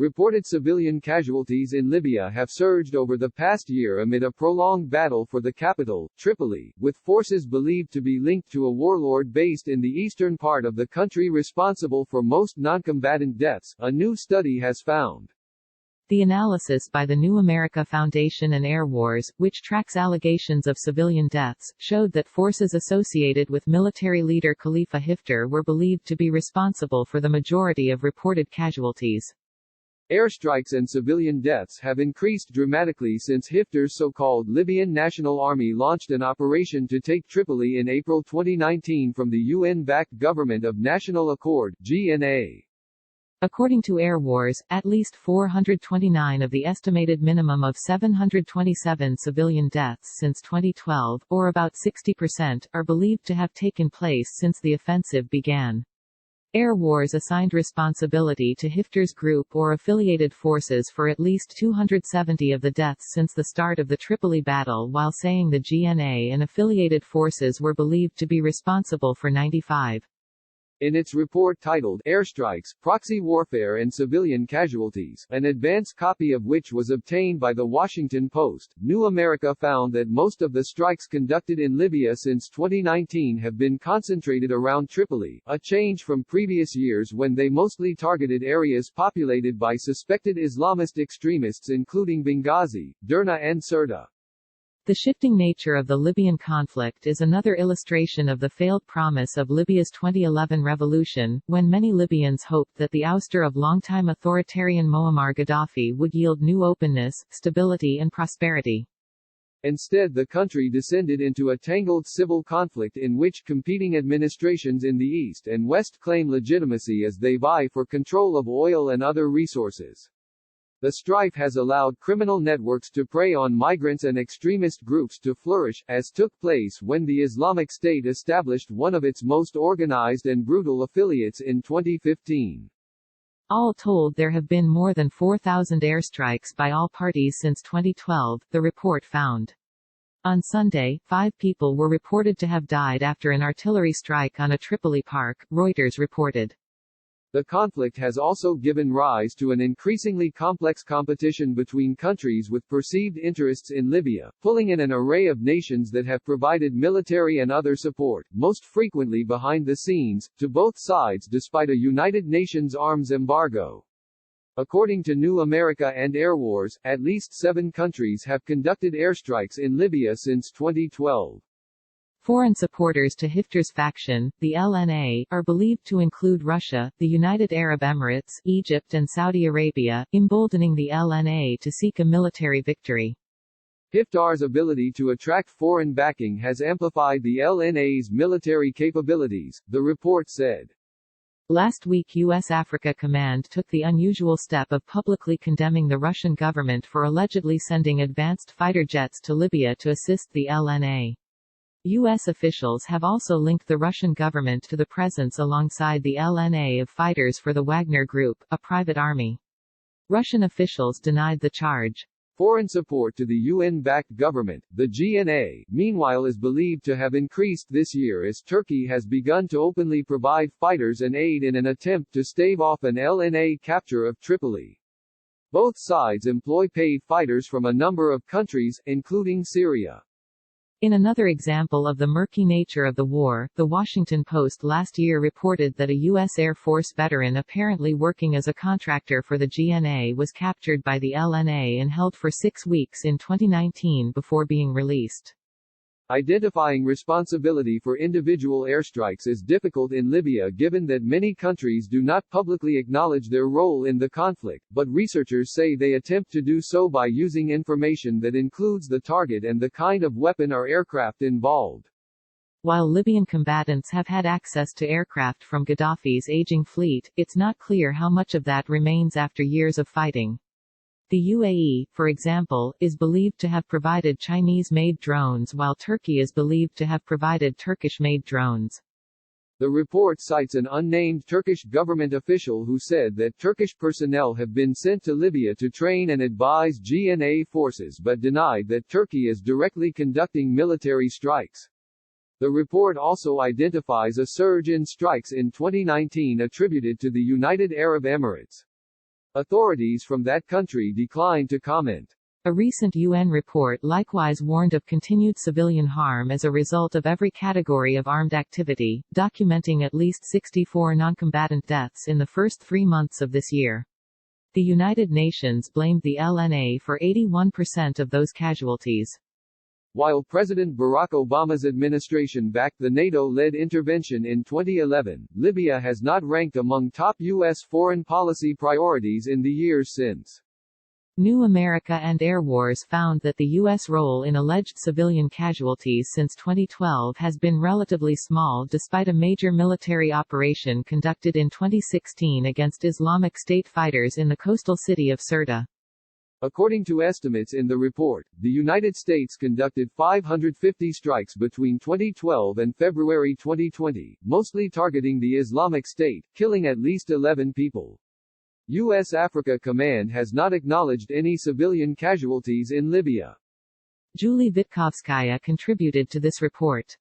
Reported civilian casualties in Libya have surged over the past year amid a prolonged battle for the capital, Tripoli, with forces believed to be linked to a warlord based in the eastern part of the country responsible for most noncombatant deaths, a new study has found. The analysis by the New America Foundation and Air Wars, which tracks allegations of civilian deaths, showed that forces associated with military leader Khalifa Haftar were believed to be responsible for the majority of reported casualties. Airstrikes and civilian deaths have increased dramatically since Haftar's so-called Libyan National Army launched an operation to take Tripoli in April 2019 from the UN-backed Government of National Accord (GNA). According to Air Wars, at least 429 of the estimated minimum of 727 civilian deaths since 2012, or about 60%, are believed to have taken place since the offensive began. Air Wars assigned responsibility to Haftar's group or affiliated forces for at least 270 of the deaths since the start of the Tripoli battle, while saying the GNA and affiliated forces were believed to be responsible for 95. In its report titled Airstrikes, Proxy Warfare and Civilian Casualties, an advance copy of which was obtained by The Washington Post, New America found that most of the strikes conducted in Libya since 2019 have been concentrated around Tripoli, a change from previous years when they mostly targeted areas populated by suspected Islamist extremists including Benghazi, Derna and Sirte. The shifting nature of the Libyan conflict is another illustration of the failed promise of Libya's 2011 revolution, when many Libyans hoped that the ouster of longtime authoritarian Muammar Gaddafi would yield new openness, stability and prosperity. Instead, the country descended into a tangled civil conflict in which competing administrations in the east and west claim legitimacy as they vie for control of oil and other resources. The strife has allowed criminal networks to prey on migrants and extremist groups to flourish, as took place when the Islamic State established one of its most organized and brutal affiliates in 2015. All told, there have been more than 4,000 airstrikes by all parties since 2012, the report found. On Sunday, 5 people were reported to have died after an artillery strike on a Tripoli park, Reuters reported. The conflict has also given rise to an increasingly complex competition between countries with perceived interests in Libya, pulling in an array of nations that have provided military and other support, most frequently behind the scenes, to both sides despite a United Nations arms embargo. According to New America and Air Wars, at least 7 countries have conducted airstrikes in Libya since 2012. Foreign supporters to Haftar's faction, the LNA, are believed to include Russia, the United Arab Emirates, Egypt and Saudi Arabia, emboldening the LNA to seek a military victory. Haftar's ability to attract foreign backing has amplified the LNA's military capabilities, the report said. Last week U.S. Africa Command took the unusual step of publicly condemning the Russian government for allegedly sending advanced fighter jets to Libya to assist the LNA. U.S. officials have also linked the Russian government to the presence alongside the LNA of fighters for the Wagner Group, a private army. Russian officials denied the charge. Foreign support to the UN-backed government, the GNA, meanwhile is believed to have increased this year as Turkey has begun to openly provide fighters and aid in an attempt to stave off an LNA capture of Tripoli. Both sides employ paid fighters from a number of countries, including Syria. In another example of the murky nature of the war, The Washington Post last year reported that a U.S. Air Force veteran apparently working as a contractor for the GNA was captured by the LNA and held for 6 weeks in 2019 before being released. Identifying responsibility for individual airstrikes is difficult in Libya given that many countries do not publicly acknowledge their role in the conflict, but researchers say they attempt to do so by using information that includes the target and the kind of weapon or aircraft involved. While Libyan combatants have had access to aircraft from Gaddafi's aging fleet, it's not clear how much of that remains after years of fighting. The UAE, for example, is believed to have provided Chinese-made drones while Turkey is believed to have provided Turkish-made drones. The report cites an unnamed Turkish government official who said that Turkish personnel have been sent to Libya to train and advise GNA forces but denied that Turkey is directly conducting military strikes. The report also identifies a surge in strikes in 2019 attributed to the United Arab Emirates. Authorities from that country declined to comment. A recent UN report likewise warned of continued civilian harm as a result of every category of armed activity, documenting at least 64 noncombatant deaths in the first 3 months of this year. The United Nations blamed the LNA for 81% of those casualties. While President Barack Obama's administration backed the NATO-led intervention in 2011, Libya has not ranked among top U.S. foreign policy priorities in the years since. New America and Air Wars found that the U.S. role in alleged civilian casualties since 2012 has been relatively small despite a major military operation conducted in 2016 against Islamic State fighters in the coastal city of Sirte. According to estimates in the report, the United States conducted 550 strikes between 2012 and February 2020, mostly targeting the Islamic State, killing at least 11 people. U.S. Africa Command has not acknowledged any civilian casualties in Libya. Julie Vitkovskaya contributed to this report.